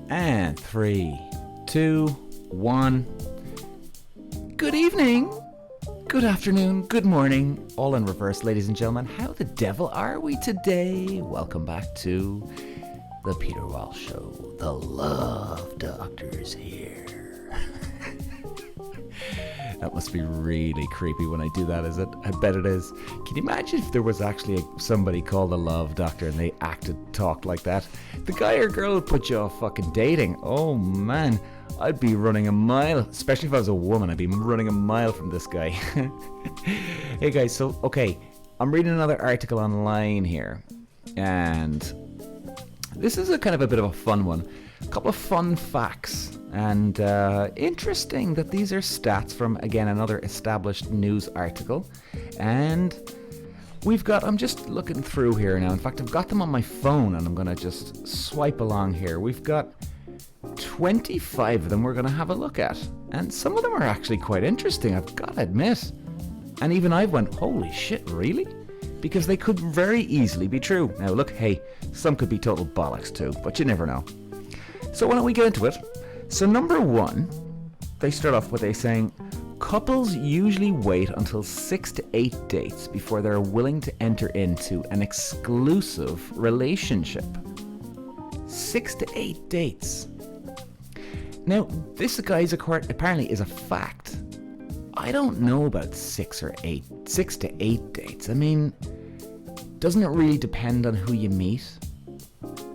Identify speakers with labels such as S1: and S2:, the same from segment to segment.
S1: And 3, 2, 1. Good evening, good afternoon, good morning, all in reverse, ladies and gentlemen. How the devil are we today? Welcome back to the Peter Walsh Show. The Love Doctor's here. That must be really creepy when I do that, is it? I bet it is. Can you imagine if there was actually somebody called a Love Doctor and they talked like that? The guy or girl would put you off fucking dating. Oh man, I'd be running a mile, especially if I was a woman. I'd be running a mile from this guy. Hey guys, so, okay, I'm reading another article online here, and this is a kind of a bit of a fun one. A couple of fun facts, and interesting that these are stats from, again, another established news article. And I'm just looking through here now. In fact, I've got them on my phone, and I'm going to just swipe along here. We've got 25 of them we're going to have a look at, and some of them are actually quite interesting, I've got to admit. And even I went, holy shit, really? Because they could very easily be true. Now look, hey, some could be total bollocks too, but you never know. So why don't we get into it? So number one, they start off with saying, couples usually wait until 6 to 8 dates before they're willing to enter into an exclusive relationship. 6 to 8 dates. Now, this, guys, apparently is a fact. I don't know about 6 to 8 dates. I mean, doesn't it really depend on who you meet?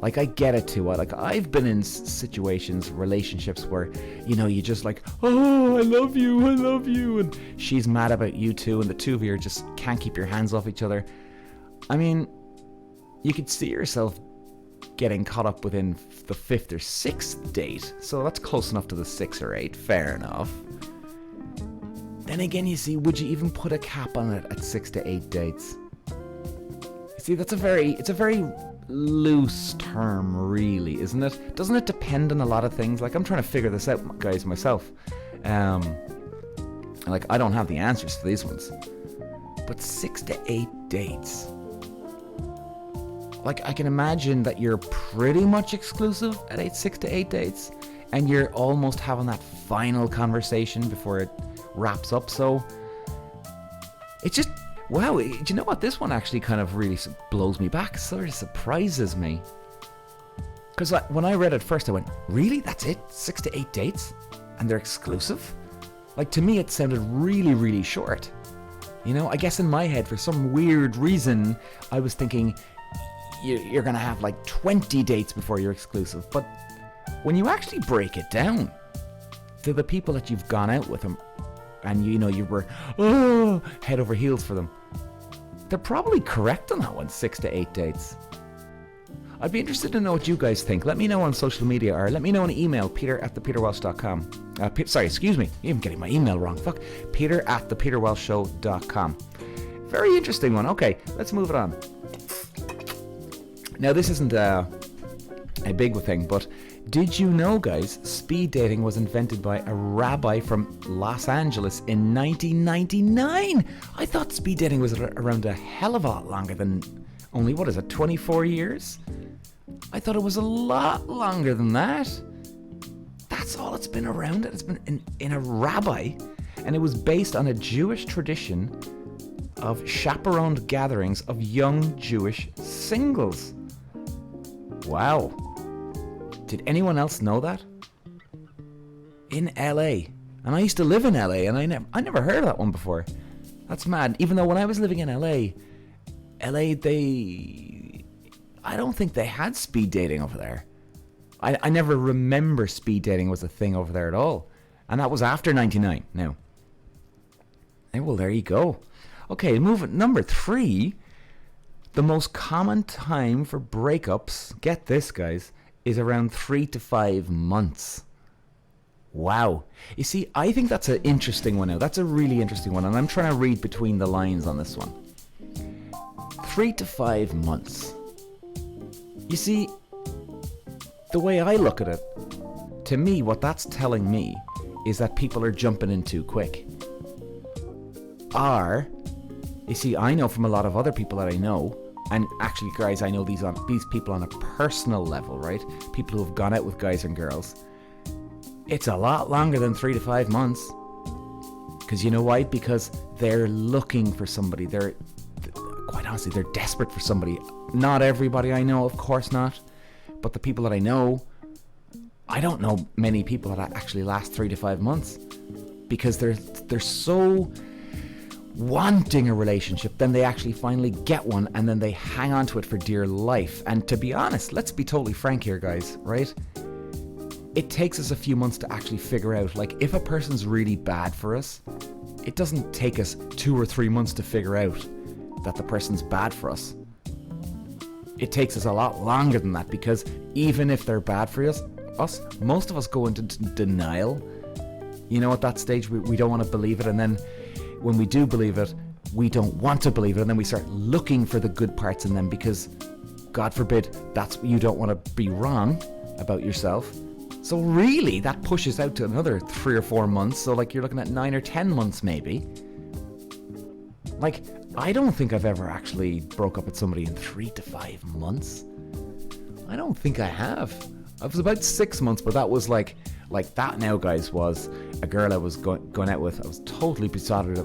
S1: Like, I get it too. I've been in situations, relationships where, you know, you just like, oh, I love you, and she's mad about you too, and the two of you just can't keep your hands off each other. I mean, you could see yourself getting caught up within the 5th or 6th date, so that's close enough to the 6 or 8, fair enough. Then again, you see, would you even put a cap on it at 6 to 8 dates? You see, it's a very loose term, really, isn't it? Doesn't it depend on a lot of things? Like, I'm trying to figure this out, guys, myself. Like, I don't have the answers to these ones. But 6 to 8 dates. Like, I can imagine that you're pretty much exclusive at 6 to 8 dates, and you're almost having that final conversation before it wraps up. So it's just, wow, do you know what? This one actually kind of really blows me back, sort of surprises me. Because when I read it first, I went, really? That's it? 6 to 8 dates? And they're exclusive? Like, to me, it sounded really, really short. You know, I guess in my head, for some weird reason, I was thinking you're going to have like 20 dates before you're exclusive. But when you actually break it down to the people that you've gone out with them, and you know you were head over heels for them, they're probably correct on that one. 6 to 8 dates. I'd be interested to know what you guys think. Let me know on social media, or let me know on email, peter@thepeterwalsh.com. Sorry, excuse me, I'm getting my email wrong. Fuck. peter@thepeterwalshshow.com. Very interesting one. Okay, let's move it on. Now, this isn't a big thing, but did you know, guys, speed dating was invented by a rabbi from Los Angeles in 1999? I thought speed dating was around a hell of a lot longer than only, 24 years? I thought it was a lot longer than that. That's all it's been around. It's been in a rabbi, and it was based on a Jewish tradition of chaperoned gatherings of young Jewish singles. Wow. Did anyone else know that? In LA. And I used to live in LA, and I never heard of that one before. That's mad. Even though when I was living in LA, I don't think they had speed dating over there. I never remember speed dating was a thing over there at all. And that was after 99 now. Well, there you go. Okay, number 3. The most common time for breakups, get this, guys, is around 3 to 5 months. Wow. You see, I think that's an interesting one now. That's a really interesting one, and I'm trying to read between the lines on this one. 3 to 5 months. You see, the way I look at it, to me, what that's telling me is that people are jumping in too quick. You see, I know from a lot of other people that I know and actually, guys, I know these people on a personal level, right? People who have gone out with guys and girls. It's a lot longer than 3 to 5 months. Because you know why? Because they're looking for somebody. Quite honestly, they're desperate for somebody. Not everybody I know, of course not. But the people that I know, I don't know many people that actually last 3 to 5 months. Because they're so wanting a relationship, then they actually finally get one, and then they hang on to it for dear life. And to be honest, let's be totally frank here, guys, right? It takes us a few months to actually figure out, like, if a person's really bad for us, it doesn't take us 2 or 3 months to figure out that the person's bad for us. It takes us a lot longer than that, because even if they're bad for us, most of us go into denial. You know, at that stage, we don't want to believe it, and then when we do believe it, we don't want to believe it, and then we start looking for the good parts in them, because, God forbid, you don't want to be wrong about yourself. So really, that pushes out to another 3 or 4 months. So like you're looking at 9 or 10 months maybe. Like, I don't think I've ever actually broke up with somebody in 3 to 5 months. I don't think I have. I was about 6 months, but that was like that now, guys, was a girl I was going out with. I was totally besotted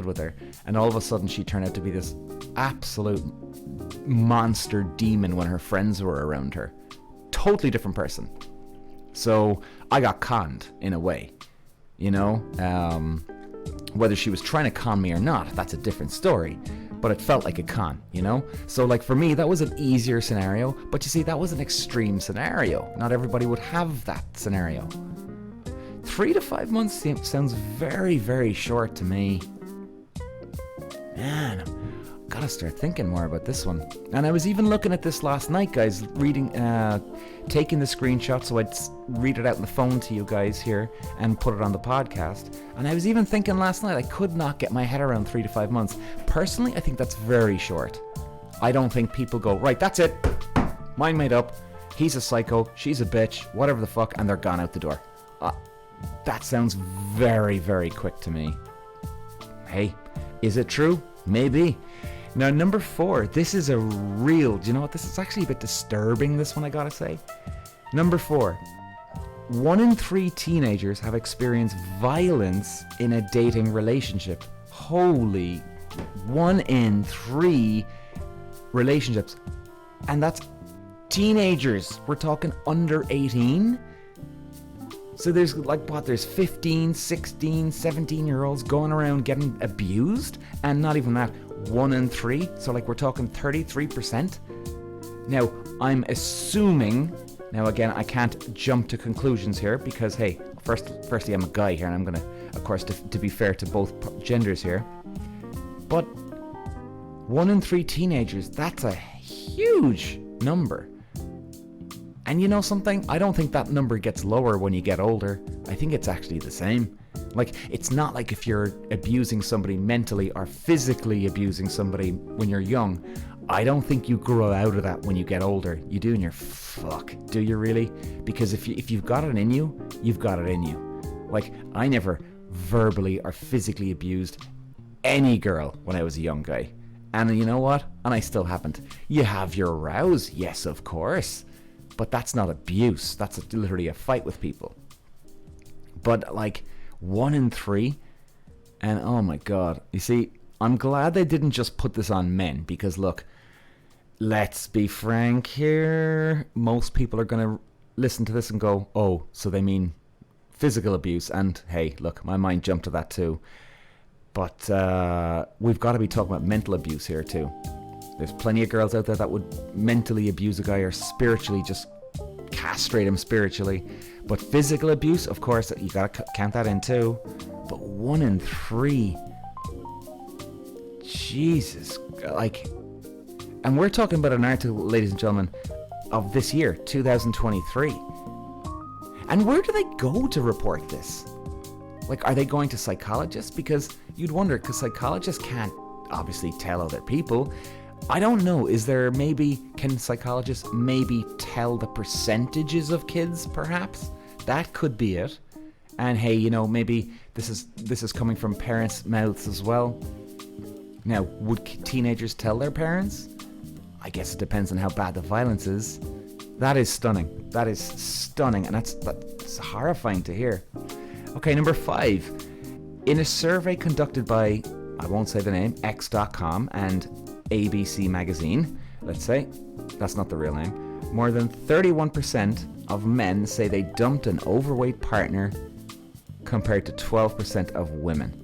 S1: with her. And all of a sudden she turned out to be this absolute monster demon when her friends were around her. Totally different person. So I got conned in a way, you know. Whether she was trying to con me or not, that's a different story, but it felt like a con, you know. So like for me, that was an easier scenario, but you see, that was an extreme scenario. Not everybody would have that scenario. 3 to 5 months sounds very, very short to me. Man, gotta start thinking more about this one. And I was even looking at this last night, guys, taking the screenshot so I'd read it out on the phone to you guys here and put it on the podcast. And I was even thinking last night, I could not get my head around 3 to 5 months. Personally, I think that's very short. I don't think people go, right, that's it, mind made up, he's a psycho, she's a bitch, whatever the fuck, and they're gone out the door. That sounds very, very quick to me. Hey, is it true? Maybe. Now, number 4, this is do you know what, this is actually a bit disturbing, this one, I gotta say. Number 4, 1 in 3 teenagers have experienced violence in a dating relationship. Holy, 1 in 3 relationships. And that's teenagers. We're talking under 18. So there's there's 15, 16, 17-year-olds going around getting abused, and not even that, 1 in 3. So we're talking 33%. Now, I'm assuming, now again, I can't jump to conclusions here because, hey, firstly, I'm a guy here, and I'm going to, of course, to be fair to both genders here. But 1 in 3 teenagers, that's a huge number. And you know something? I don't think that number gets lower when you get older. I think it's actually the same. It's not like if you're abusing somebody mentally or physically abusing somebody when you're young. I don't think you grow out of that when you get older. You do, and you're fuck. Do you really? Because if you've got it in you, you've got it in you. I never verbally or physically abused any girl when I was a young guy. And you know what? And I still haven't. You have your rows, yes, of course. But that's not abuse. That's literally a fight with people. But 1 in 3, and oh my god. You see, I'm glad they didn't just put this on men, because look, let's be frank here. Most people are going to listen to this and go, oh, so they mean physical abuse. And hey, look, my mind jumped to that too. But we've got to be talking about mental abuse here too. There's plenty of girls out there that would mentally abuse a guy or spiritually just castrate him spiritually. But physical abuse, of course, you gotta count that in too. But 1 in 3, Jesus, and we're talking about an article, ladies and gentlemen, of this year, 2023. And where do they go to report this? Are they going to psychologists? Because you'd wonder, because psychologists can't obviously tell other people. I don't know, can psychologists maybe tell the percentages of kids, perhaps? That could be it. And hey, maybe this is coming from parents' mouths as well. Now, would teenagers tell their parents? I guess it depends on how bad the violence is. That is stunning. That is stunning, and that's horrifying to hear. Okay, number 5. In a survey conducted by, I won't say the name, X.com and ABC Magazine, let's say, that's not the real name, more than 31% of men say they dumped an overweight partner compared to 12% of women.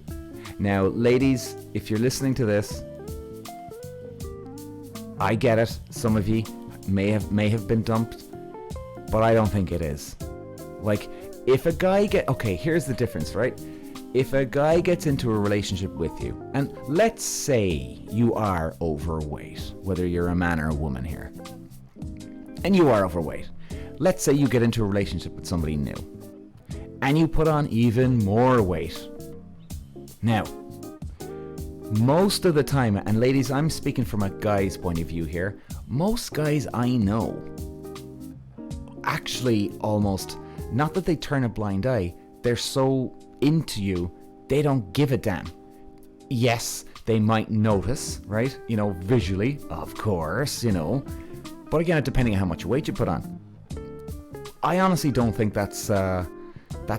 S1: Now, ladies, if you're listening to this, I get it. Some of you may have been dumped, but I don't think it is. Like, if a guy okay, here's the difference, right? If a guy gets into a relationship with you, and let's say you are overweight, whether you're a man or a woman here, and you are overweight, let's say you get into a relationship with somebody new, and you put on even more weight. Now, most of the time, and ladies, I'm speaking from a guy's point of view here, most guys I know actually almost, not that they turn a blind eye, they're so into you, they don't give a damn. Yes, they might notice, right? You know, visually, of course, you know. But again, depending on how much weight you put on. I honestly don't think that's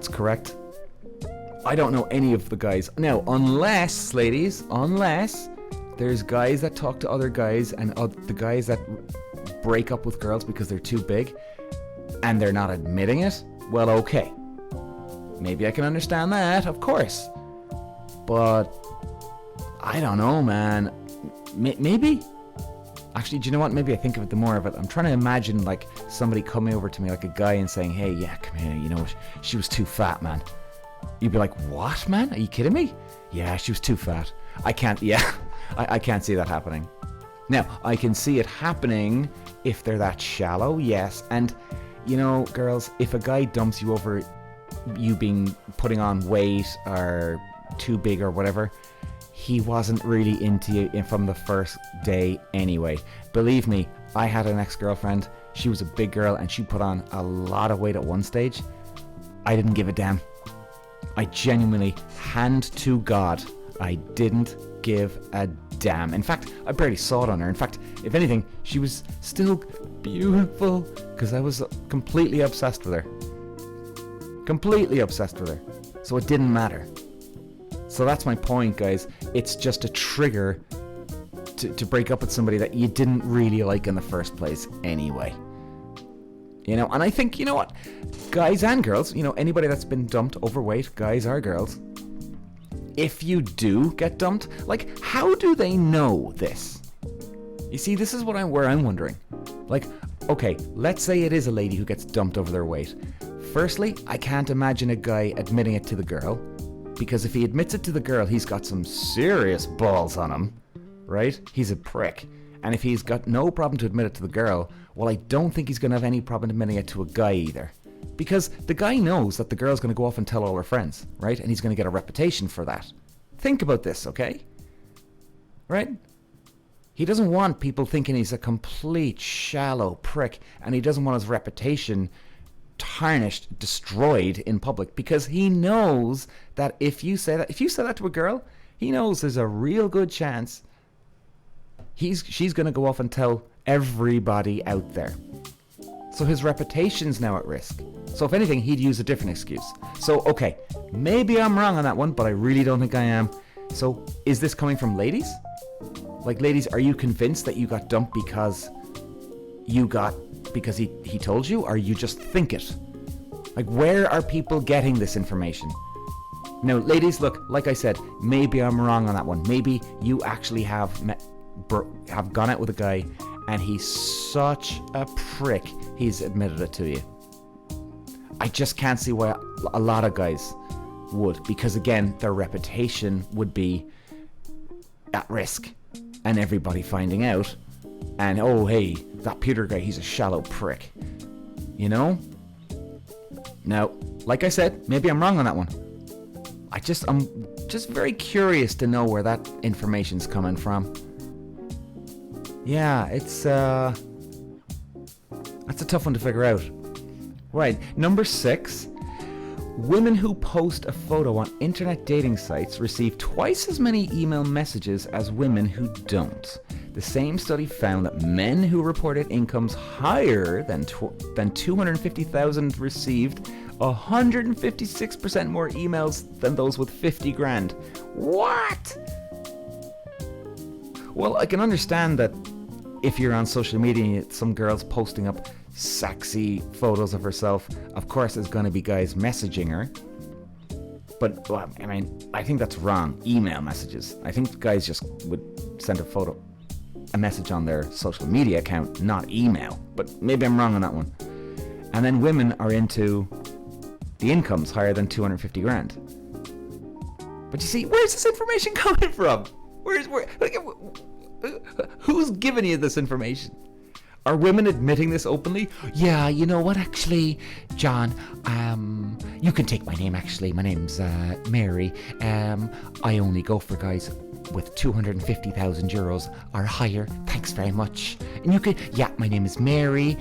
S1: correct. I don't know any of the guys. Now, unless, ladies, there's guys that talk to other guys and the guys that break up with girls because they're too big and they're not admitting it, well, okay. Maybe I can understand that, of course. But I don't know, man. Maybe. Actually, do you know what? Maybe I think of it the more of it. I'm trying to imagine like somebody coming over to me, like a guy, and saying, "Hey, yeah, come here. You know, she was too fat, man." You'd be like, "What, man? Are you kidding me?" Yeah, she was too fat. I can't. Yeah, I can't see that happening. Now, I can see it happening if they're that shallow. Yes, and you know, girls, if a guy dumps you over you being putting on weight or too big or whatever, he wasn't really into you from the first day anyway. Believe me, I had an ex-girlfriend. She was a big girl and she put on a lot of weight at one stage. I didn't give a damn. I genuinely, hand to God, I didn't give a damn. In fact, I barely saw it on her. In fact, if anything, she was still beautiful because I was completely obsessed with her. Completely obsessed with her. So it didn't matter. So that's my point, guys. It's just a trigger to break up with somebody that you didn't really like in the first place anyway. You know, and I think, you know what? Guys and girls, you know, anybody that's been dumped overweight, guys or girls, if you do get dumped, like, how do they know this? You see, this is where I'm wondering. Like, okay, let's say it is a lady who gets dumped over their weight. Firstly, I can't imagine a guy admitting it to the girl, because if he admits it to the girl, he's got some serious balls on him, right? He's a prick. And if he's got no problem to admit it to the girl, well, I don't think he's going to have any problem admitting it to a guy either. Because the guy knows that the girl's going to go off and tell all her friends, right? And he's going to get a reputation for that. Think about this, okay? Right? He doesn't want people thinking he's a complete shallow prick, and he doesn't want his reputation tarnished, destroyed in public, because he knows that if you say that to a girl, he knows there's a real good chance she's going to go off and tell everybody out there. So his reputation's now at risk. So if anything, he'd use a different excuse. So, okay, maybe I'm wrong on that one, but I really don't think I am. So is this coming from ladies? Like, ladies, are you convinced that you got dumped because he told you, or you just think it? Like, where are people getting this information? Now, ladies, look, like I said, maybe I'm wrong on that one. Maybe you actually have gone out with a guy and he's such a prick, he's admitted it to you. I just can't see why a lot of guys would, because again, their reputation would be at risk and everybody finding out, and oh, hey, that Peter guy, he's a shallow prick, you know? Now, like I said, maybe I'm wrong on that one. I'm just very curious to know where that information's coming from. Yeah, it's that's a tough one to figure out. Right, number 6. Women who post a photo on internet dating sites receive twice as many email messages as women who don't. The same study found that men who reported incomes higher than 250,000 received 156% more emails than those with 50 grand. What? Well, I can understand that if you're on social media, some girl's posting up sexy photos of herself, of course there's going to be guys messaging her. But, well, I mean, I think that's wrong. Email messages. I think guys just would send a message on their social media account, not email. But maybe I'm wrong on that one. And then women are into the incomes higher than 250 grand. But you see, where's this information coming from? Who's giving you this information? Are women admitting this openly? Yeah, you know what, actually, John, you can take my name, actually. My name's Mary. I only go for guys with 250,000 euros or higher. Thanks very much. And you can, yeah, my name is Mary.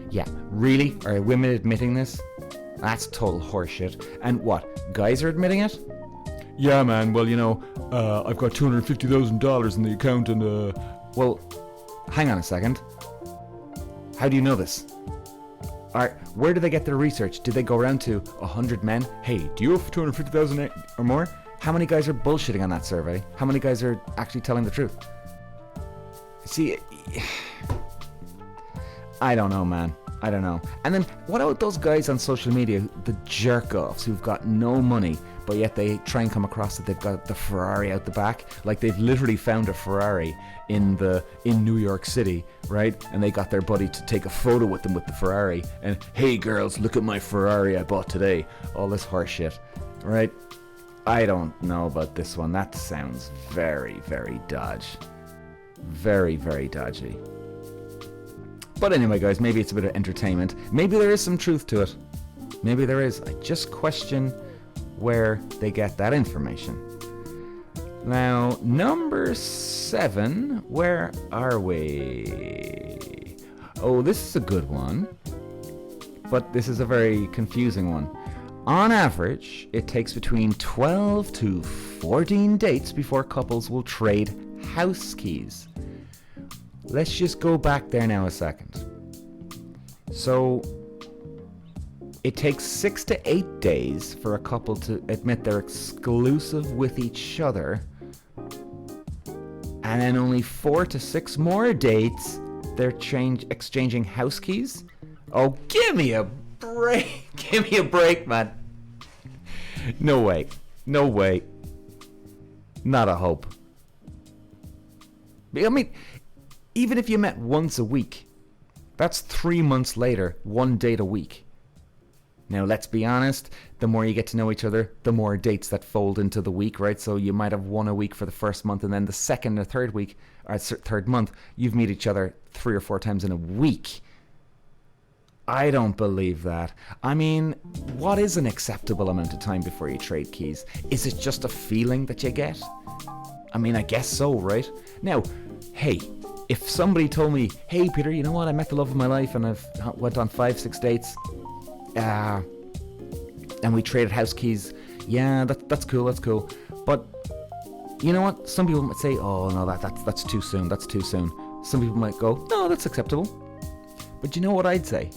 S1: Yeah, really? Are women admitting this? That's total horseshit. And what? Guys are admitting it? Yeah, man. Well, you know, I've got $250,000 in the account, and well, hang on a second. How do you know this? Alright, where do they get their research? Did they go around to 100 men? Hey, do you have 250,000 or more? How many guys are bullshitting on that survey? How many guys are actually telling the truth? See, I don't know, man. I don't know. And then, what about those guys on social media, the jerk-offs who've got no money, but yet they try and come across that they've got the Ferrari out the back? Like, they've literally found a Ferrari in New York City, right? And they got their buddy to take a photo with them with the Ferrari. And, hey girls, look at my Ferrari I bought today. All this horse shit, right? I don't know about this one. That sounds very, very dodgy. Very, very dodgy. But anyway, guys, maybe it's a bit of entertainment. Maybe there is some truth to it. Maybe there is. I just question where they get that information. Now, number 7. Where are we? Oh, this is a good one. But this is a very confusing one. On average, it takes between 12 to 14 dates before couples will trade house keys. Let's just go back there now a second. So, it takes 6 to 8 days for a couple to admit they're exclusive with each other. And then only 4 to 6 more dates, they're exchanging house keys? Oh, give me a break. Give me a break, man. No way. No way. Not a hope. I mean, even if you met once a week, that's 3 months later, 1 date a week. Now, let's be honest, the more you get to know each other, the more dates that fold into the week, right? So you might have 1 a week for the first month, and then the second or third week, or third month, you've met each other 3 or 4 times in a week. I don't believe that. I mean, what is an acceptable amount of time before you trade keys? Is it just a feeling that you get? I mean, I guess so, right? Now, hey, if somebody told me, hey Peter, you know what, I met the love of my life and I've went on 5-6 dates, and we traded house keys, yeah, that's cool. But you know what? Some people might say, oh no, that's too soon. Some people might go, no, that's acceptable. But you know what I'd say?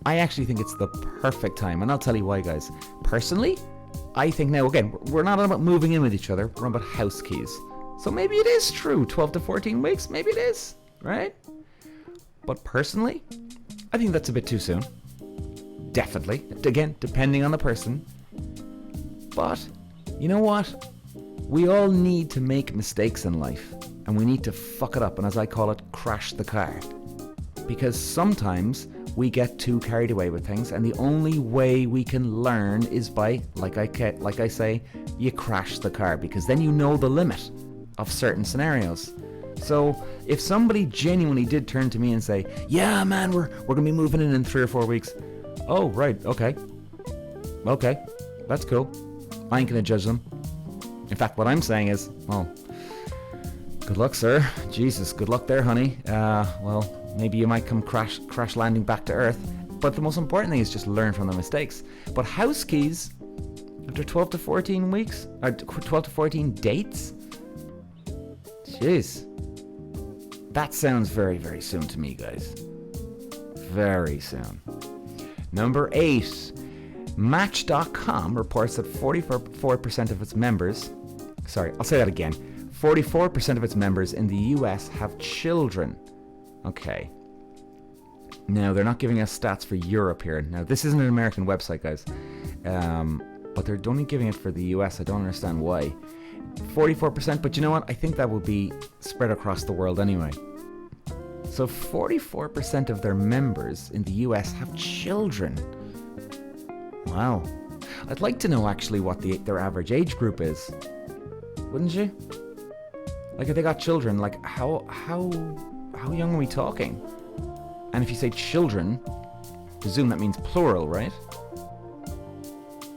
S1: I actually think it's the perfect time, and I'll tell you why, guys. Personally, I think now, again, we're not about moving in with each other, we're about house keys. So maybe it is true, 12 to 14 weeks, maybe it is, right? But personally, I think that's a bit too soon. Definitely. Again, depending on the person. But, you know what? We all need to make mistakes in life, and we need to fuck it up, and as I call it, crash the car. Because sometimes we get too carried away with things, and the only way we can learn is by, like I say, you crash the car, because then you know the limit of certain scenarios. So if somebody genuinely did turn to me and say, yeah man, we're gonna be moving in 3 or 4 weeks. Oh right, okay, that's cool. I ain't gonna judge them. In fact, what I'm saying is, well, good luck, sir. Jesus, good luck there, honey. Well, maybe you might come crash landing back to Earth. But the most important thing is just learn from the mistakes. But house keys, after 12 to 14 weeks, or 12 to 14 dates? Jeez. That sounds very, very soon to me, guys. Very soon. Number 8. Match.com reports that 44% of its members... Sorry, I'll say that again. 44% of its members in the US have children. Okay. Now, they're not giving us stats for Europe here. Now, this isn't an American website, guys. But they're only giving it for the US. I don't understand why. 44%, but you know what? I think that will be spread across the world anyway. So 44% of their members in the US have children. Wow. I'd like to know actually what their average age group is. Wouldn't you? Like, if they got children, like how young are we talking? And if you say children, presume that means plural, right?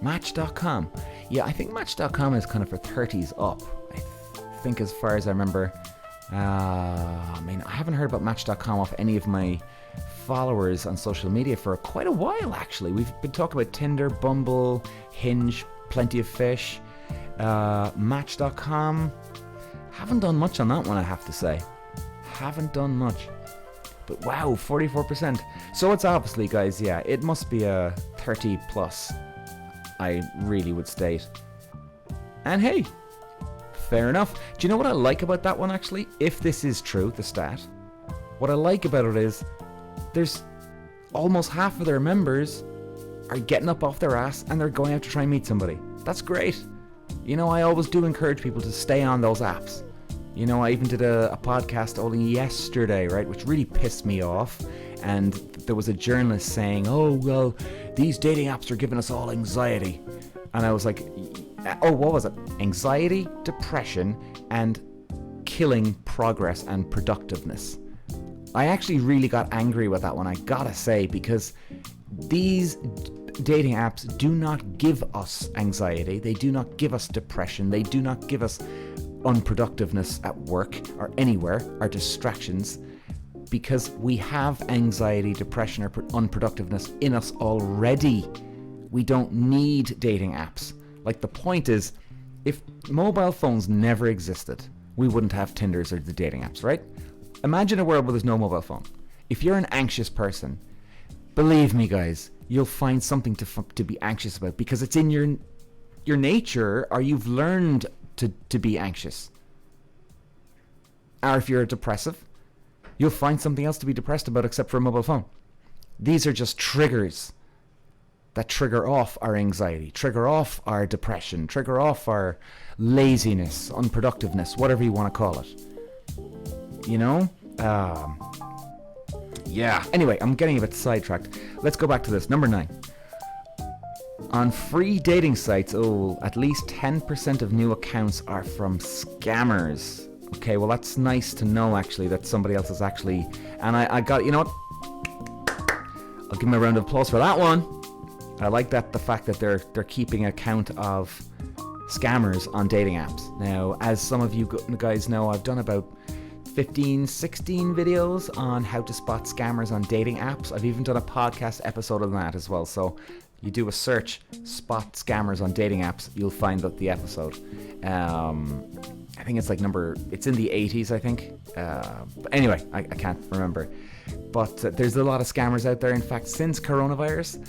S1: Match.com. Yeah, I think Match.com is kind of for 30s up. I think, as far as I remember. I haven't heard about Match.com off any of my followers on social media for quite a while, actually. We've been talking about Tinder, Bumble, Hinge, Plenty of Fish. Match.com. Haven't done much on that one, I have to say. Haven't done much. But wow, 44%. So it's obviously, guys, yeah, it must be a 30 plus, I really would state. And hey, fair enough. Do you know what I like about that one, actually? If this is true, the stat, what I like about it is there's almost half of their members are getting up off their ass and they're going out to try and meet somebody. That's great. You know, I always do encourage people to stay on those apps. You know, I even did a podcast only yesterday, right, which really pissed me off. And there was a journalist saying, oh, well, these dating apps are giving us all anxiety. And I was like, oh, what was it? Anxiety, depression, and killing progress and productiveness. I actually really got angry with that one, I gotta say, because these dating apps do not give us anxiety. They do not give us depression. They do not give us unproductiveness at work or anywhere, or distractions, because we have anxiety, depression, or unproductiveness in us already. We don't need dating apps. Like, the point is, if mobile phones never existed, we wouldn't have Tinders or the dating apps, right? Imagine a world where there's no mobile phone. If you're an anxious person, believe me, guys, you'll find something to be anxious about, because it's in your nature, or you've learned to be anxious. Or if you're depressive, you'll find something else to be depressed about except for a mobile phone. These are just triggers that trigger off our anxiety, trigger off our depression, trigger off our laziness, unproductiveness, whatever you want to call it. You know? Yeah. Anyway, I'm getting a bit sidetracked. Let's go back to this. Number 9. On free dating sites, at least 10% of new accounts are from scammers. Okay, well, that's nice to know, actually, that somebody else is actually... And I got... You know what? I'll give them a round of applause for that one. I like that, the fact that they're keeping account of scammers on dating apps. Now, as some of you guys know, I've done about 15, 16 videos on how to spot scammers on dating apps. I've even done a podcast episode on that as well. So you do a search, spot scammers on dating apps, you'll find the episode. I think it's like it's in the 80s, I think. But anyway, I can't remember. But there's a lot of scammers out there. In fact, since coronavirus,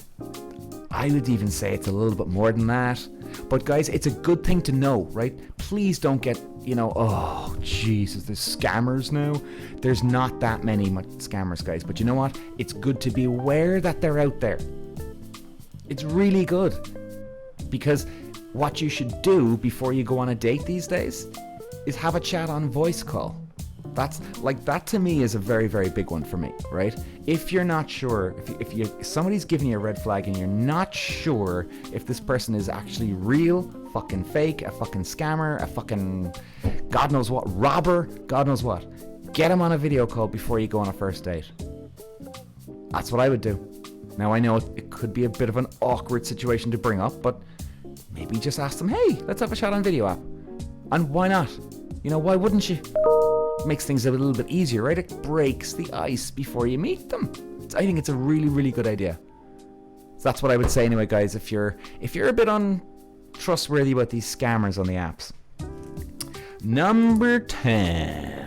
S1: I would even say it's a little bit more than that. But guys, it's a good thing to know, right? Please don't get, oh, Jesus, there's scammers now. There's not that many scammers, guys. But you know what? It's good to be aware that they're out there. It's really good. Because what you should do before you go on a date these days is have a chat on voice call. That to me is a very, very big one for me, right? If you're not sure, if somebody's giving you a red flag and you're not sure if this person is actually real, fucking fake, a fucking scammer, a fucking God knows what, robber, God knows what, get them on a video call before you go on a first date. That's what I would do. Now, I know it could be a bit of an awkward situation to bring up, but maybe just ask them, hey, let's have a chat on video app. And why not? Why wouldn't you? Makes things a little bit easier, right? It breaks the ice before you meet them. I think it's a really, really good idea. So that's what I would say anyway, guys. If you're a bit untrustworthy about these scammers on the apps. Number 10.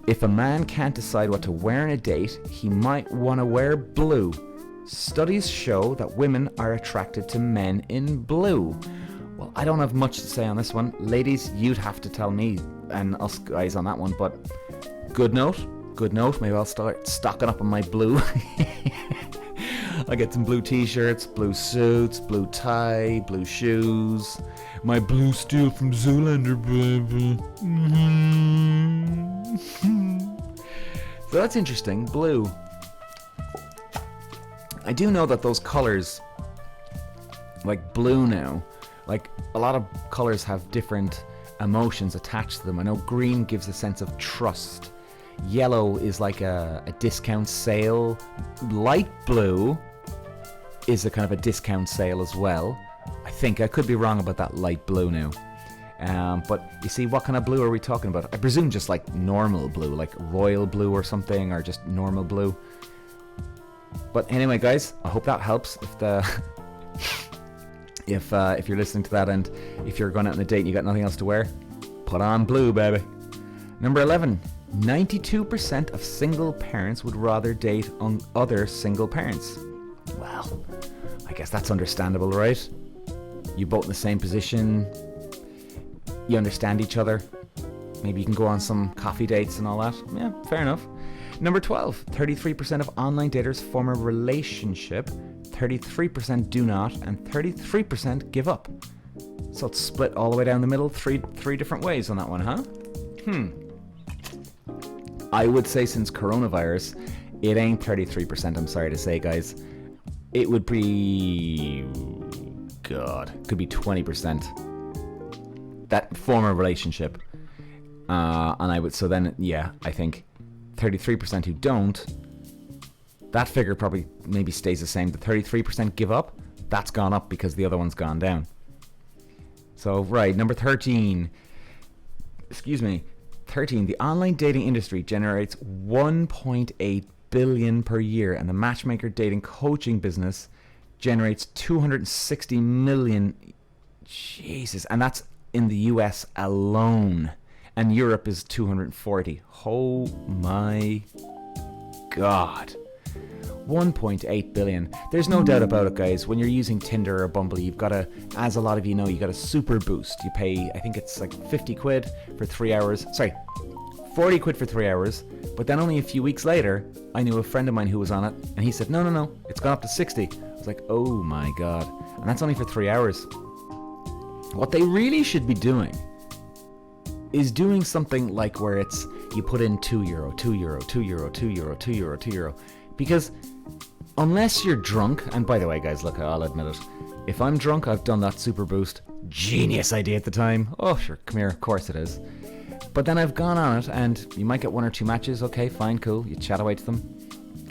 S1: If a man can't decide what to wear on a date, he might want to wear blue. Studies show that women are attracted to men in blue. Well, I don't have much to say on this one. Ladies, you'd have to tell me and us guys on that one, but good note. Maybe I'll start stocking up on my blue. I get some blue t-shirts, blue suits, blue tie, blue shoes. My blue steel from Zoolander, baby. So that's interesting. Blue. I do know that those colors, like blue now, like a lot of colors have different emotions attached to them. I know green gives a sense of trust. Yellow is like a discount sale. Light blue is a kind of a discount sale as well. I think I could be wrong about that light blue now. But you see, what kind of blue are we talking about? I presume just like normal blue, like royal blue or something, or just normal blue. But anyway, guys, I hope that helps. If you're listening to that, and if you're going out on a date and you got nothing else to wear, put on blue, baby. Number 11. 92% of single parents would rather date on other single parents. Well, I guess that's understandable, right? You both in the same position. You understand each other. Maybe you can go on some coffee dates and all that. Yeah, fair enough. Number 12. 33% of online daters form a relationship. 33% do not, and 33% give up. So it's split all the way down the middle, three different ways on that one, huh? I would say since coronavirus, it ain't 33%, I'm sorry to say, guys. It would be... God, could be 20%. That form a relationship. And I would... So then, yeah, I think 33% who don't, that figure probably maybe stays the same. The 33% give up, that's gone up because the other one's gone down. So, right, number 13. Excuse me. 13. The online dating industry generates 1.8 billion per year, and the matchmaker dating coaching business generates 260 million. Jesus. And that's in the US alone. And Europe is 240. Oh my God. 1.8 billion. There's no doubt about it, guys. When you're using Tinder or Bumble, you've got a, as a lot of you know, you got a super boost. You pay, I think it's like 50 quid for 3 hours. Sorry, 40 quid for 3 hours. But then only a few weeks later, I knew a friend of mine who was on it, and he said, no, it's gone up to 60. I was like, oh my God. And that's only for 3 hours. What they really should be doing is doing something like where it's, you put in €2, €2, €2, €2, €2, €2. Because unless you're drunk, and by the way, guys, look, I'll admit it. If I'm drunk, I've done that super boost. Genius idea at the time. Oh, sure, come here, of course it is. But then I've gone on it, and you might get 1 or 2 matches. Okay, fine, cool. You chat away to them.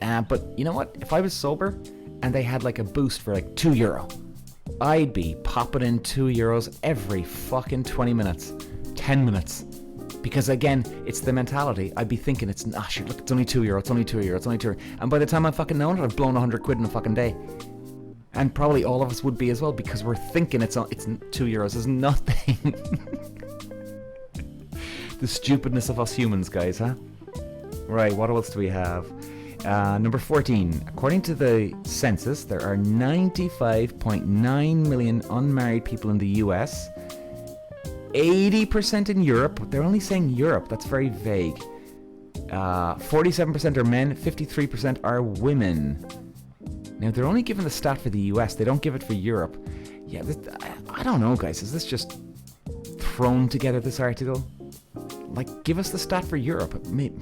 S1: But you know what? If I was sober, and they had like a boost for like €2, I'd be popping in €2 every fucking 20 minutes. 10 minutes. Because again, it's the mentality. I'd be thinking it's, shit, look, it's only €2, it's only €2, it's only €2. And by the time I fucking know it, I've blown 100 quid in a fucking day. And probably all of us would be as well, because we're thinking it's €2 is nothing. The stupidness of us humans, guys, huh? Right, what else do we have? Number 14. According to the census, there are 95.9 million unmarried people in the US. 80% in Europe. They're only saying Europe. That's very vague. 47% are men. 53% are women. Now, they're only giving the stat for the US. They don't give it for Europe. Yeah, I don't know, guys. Is this just thrown together, this article? Like, give us the stat for Europe. Maybe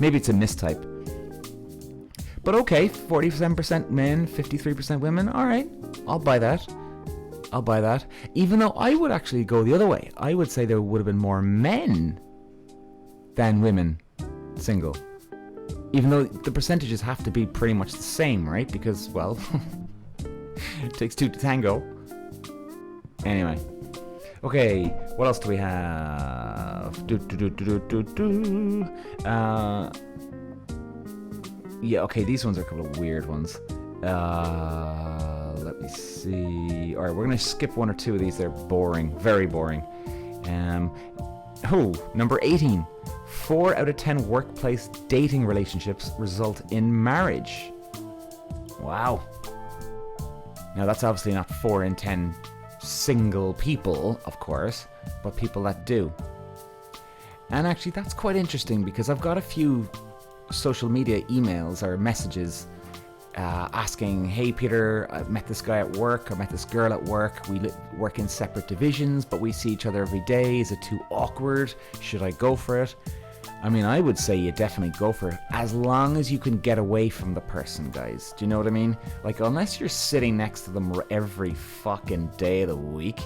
S1: it's a mistype. But okay, 47% men, 53% women. All right, I'll buy that. Even though I would actually go the other way. I would say there would have been more men than women single. Even though the percentages have to be pretty much the same, right? Because, well, it takes 2 to tango. Anyway. Okay, what else do we have? Yeah, okay, these ones are a couple of weird ones. Let me see. Alright, we're going to skip one or two of these. They're boring. Very boring. Number 18. 4 out of 10 workplace dating relationships result in marriage. Wow. Now, that's obviously not 4 in 10 single people, of course, but people that do. And actually, that's quite interesting because I've got a few social media emails or messages asking, hey Peter, I met this guy at work, I met this girl at work, we work in separate divisions, but we see each other every day, is it too awkward, should I go for it? I mean, I would say you definitely go for it, as long as you can get away from the person, guys. Do you know what I mean? Like, unless you're sitting next to them every fucking day of the week,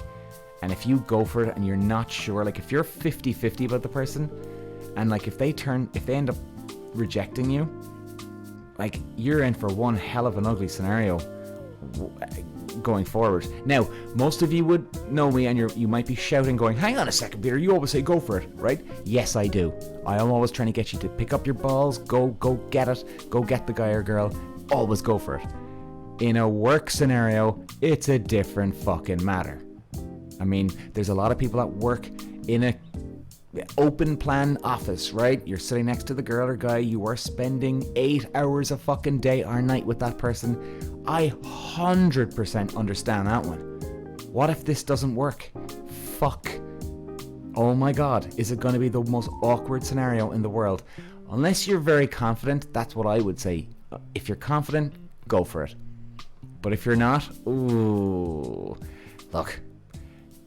S1: and if you go for it and you're not sure, like if you're 50-50 about the person, and like if they end up rejecting you, like you're in for one hell of an ugly scenario going forward. Now, most of you would know me, and you might be shouting, going, hang on a second, Peter, you always say go for it, right? Yes, I do. I am always trying to get you to pick up your balls, go get it, go get the guy or girl, always go for it. In a work scenario, it's a different fucking matter. I mean, there's a lot of people that work in a open plan office, right? You're sitting next to the girl or guy, you are spending 8 hours a fucking day or night with that person. I 100% understand that one. What if this doesn't work? Fuck. Oh my god, is it going to be the most awkward scenario in the world? Unless you're very confident, that's what I would say. If you're confident, go for it. But if you're not, ooh, look,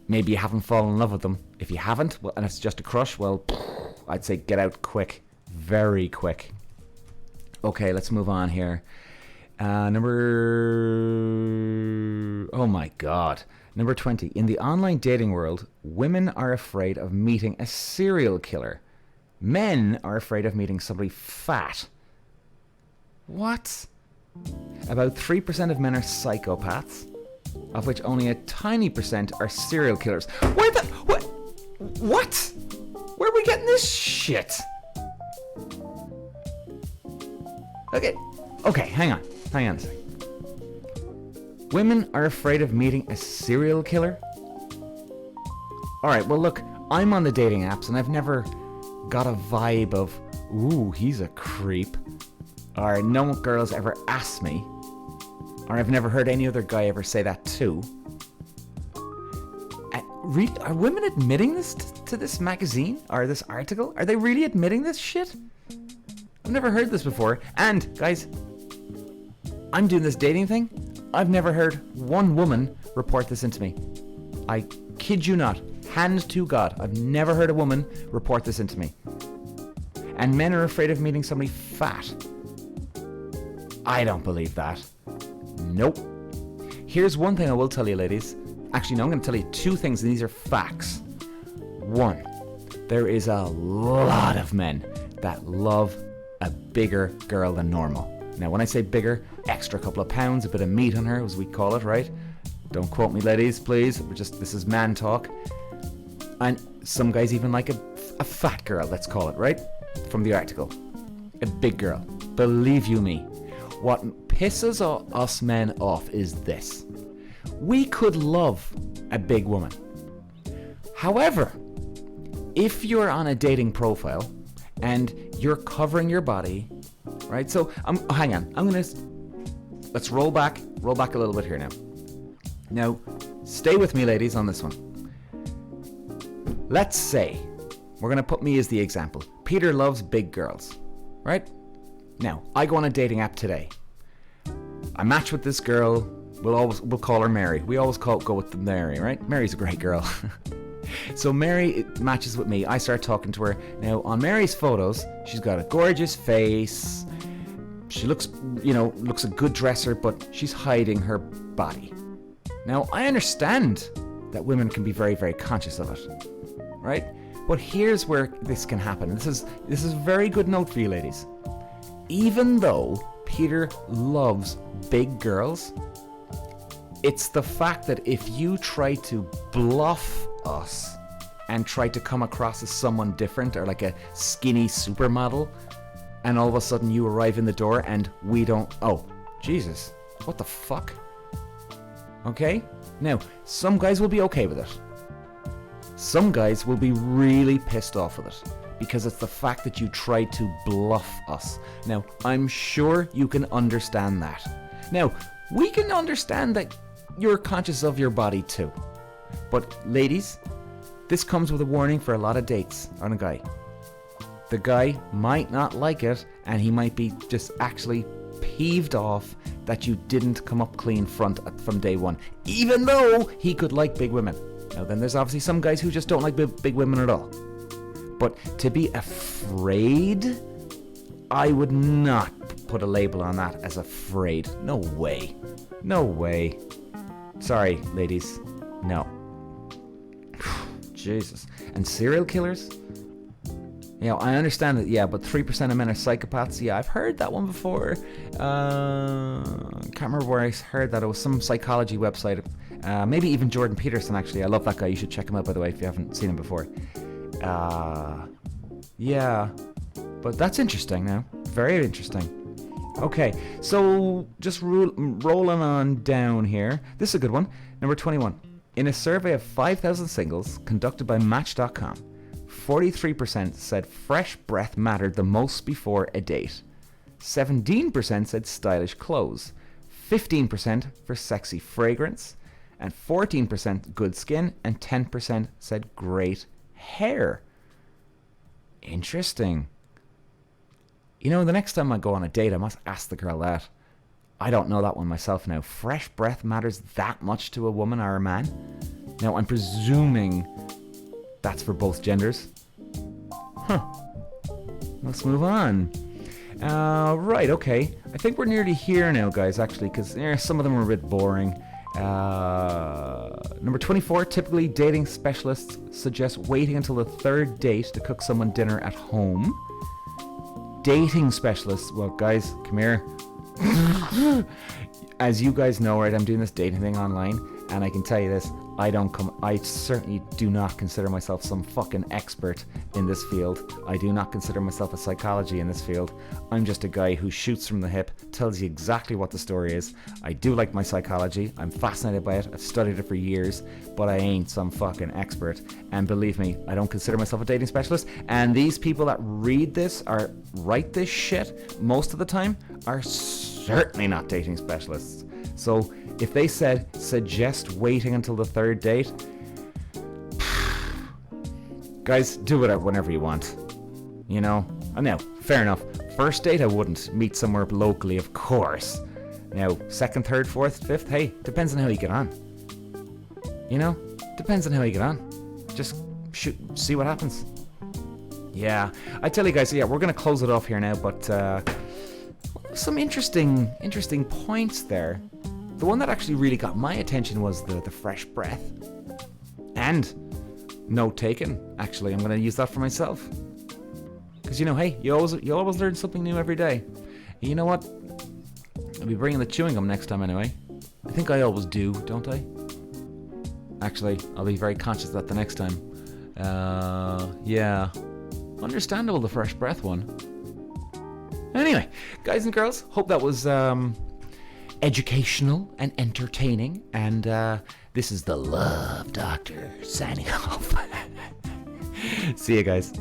S1: maybe you haven't fallen in love with them. If you haven't, well, and it's just a crush, well, I'd say get out quick. Very quick. Okay, let's move on here. Oh my god. Number 20. In the online dating world, women are afraid of meeting a serial killer. Men are afraid of meeting somebody fat. What? About 3% of men are psychopaths, of which only a tiny percent are serial killers. What? Where are we getting this shit? Okay, hang on a second. Women are afraid of meeting a serial killer? Alright, well look, I'm on the dating apps and I've never got a vibe of, ooh, he's a creep. Or no girls ever asked me. Or I've never heard any other guy ever say that too. Really, are women admitting this to this magazine? Or this article? Are they really admitting this shit? I've never heard this before. And, guys, I'm doing this dating thing. I've never heard one woman report this into me. I kid you not. Hand to God. I've never heard a woman report this into me. And men are afraid of meeting somebody fat. I don't believe that. Nope. Here's one thing I will tell you, ladies. Actually, no, I'm going to tell you two things, and these are facts. One, there is a lot of men that love a bigger girl than normal. Now, when I say bigger, extra couple of pounds, a bit of meat on her, as we call it, right? Don't quote me, ladies, please. This is man talk. And some guys even like a fat girl, let's call it, right? From the article. A big girl. Believe you me. What pisses us men off is this. We could love a big woman. However, if you're on a dating profile and you're covering your body, right? So, hang on. Let's roll back a little bit here now. Now, stay with me, ladies, on this one. Let's say, we're going to put me as the example. Peter loves big girls, right? Now, I go on a dating app today. I match with this girl. We'll call her Mary. We always go with the Mary, right? Mary's a great girl. So Mary matches with me. I start talking to her. Now, on Mary's photos, she's got a gorgeous face. She looks a good dresser, but she's hiding her body. Now, I understand that women can be very, very conscious of it, right? But here's where this can happen. This is a very good note for you, ladies. Even though Peter loves big girls, it's the fact that if you try to bluff us and try to come across as someone different or like a skinny supermodel, and all of a sudden you arrive in the door and we don't... Oh, Jesus. What the fuck? Okay? Now, some guys will be okay with it. Some guys will be really pissed off with it because it's the fact that you tried to bluff us. Now, I'm sure you can understand that. Now, we can understand that you're conscious of your body too. But ladies, this comes with a warning for a lot of dates on a guy. The guy might not like it, and he might be just actually peeved off that you didn't come up clean front from day one, even though he could like big women. Now then, there's obviously some guys who just don't like big women at all. But to be afraid, I would not put a label on that as afraid. No way. No way. Sorry, ladies. No. Jesus. And serial killers? You know, I understand that, yeah, but 3% of men are psychopaths. Yeah, I've heard that one before. Can't remember where I heard that. It was some psychology website. Maybe even Jordan Peterson, actually. I love that guy. You should check him out, by the way, if you haven't seen him before. Yeah. But that's interesting now. Very interesting. Okay, so just rolling on down here. This is a good one. Number 21. In a survey of 5,000 singles conducted by Match.com, 43% said fresh breath mattered the most before a date. 17% said stylish clothes. 15% for sexy fragrance. And 14% good skin. And 10% said great hair. Interesting. You know, the next time I go on a date, I must ask the girl that. I don't know that one myself now. Fresh breath matters that much to a woman or a man? Now, I'm presuming that's for both genders. Huh. Let's move on. Right, okay. I think we're nearly here now, guys, actually, because some of them are a bit boring. Number 24, typically dating specialists suggest waiting until the third date to cook someone dinner at home. Dating specialists, well, guys, come here. As you guys know, right, I'm doing this dating thing online, and I can tell you this, I certainly do not consider myself some fucking expert in this field. I do not consider myself a psychology in this field. I'm just a guy who shoots from the hip, tells you exactly what the story is. I do like my psychology. I'm fascinated by it. I've studied it for years, but I ain't some fucking expert. And believe me, I don't consider myself a dating specialist. And these people that read this or write this shit most of the time are certainly not dating specialists. So if they said suggest waiting until the third date, guys, do it whenever you want. You know? Now, fair enough. First date, I wouldn't. Meet somewhere locally, of course. Now, second, third, fourth, fifth, hey, depends on how you get on. You know? Depends on how you get on. Just shoot, see what happens. Yeah. I tell you guys, yeah, we're going to close it off here now, but some interesting points there. The one that actually really got my attention was the fresh breath. And note taken, actually. I'm going to use that for myself. Because, you know, hey, you always learn something new every day. And you know what? I'll be bringing the chewing gum next time anyway. I think I always do, don't I? Actually, I'll be very conscious of that the next time. Yeah. Understandable, the fresh breath one. Anyway, guys and girls, hope that was educational and entertaining. And this is the Love Doctor signing off. See you guys.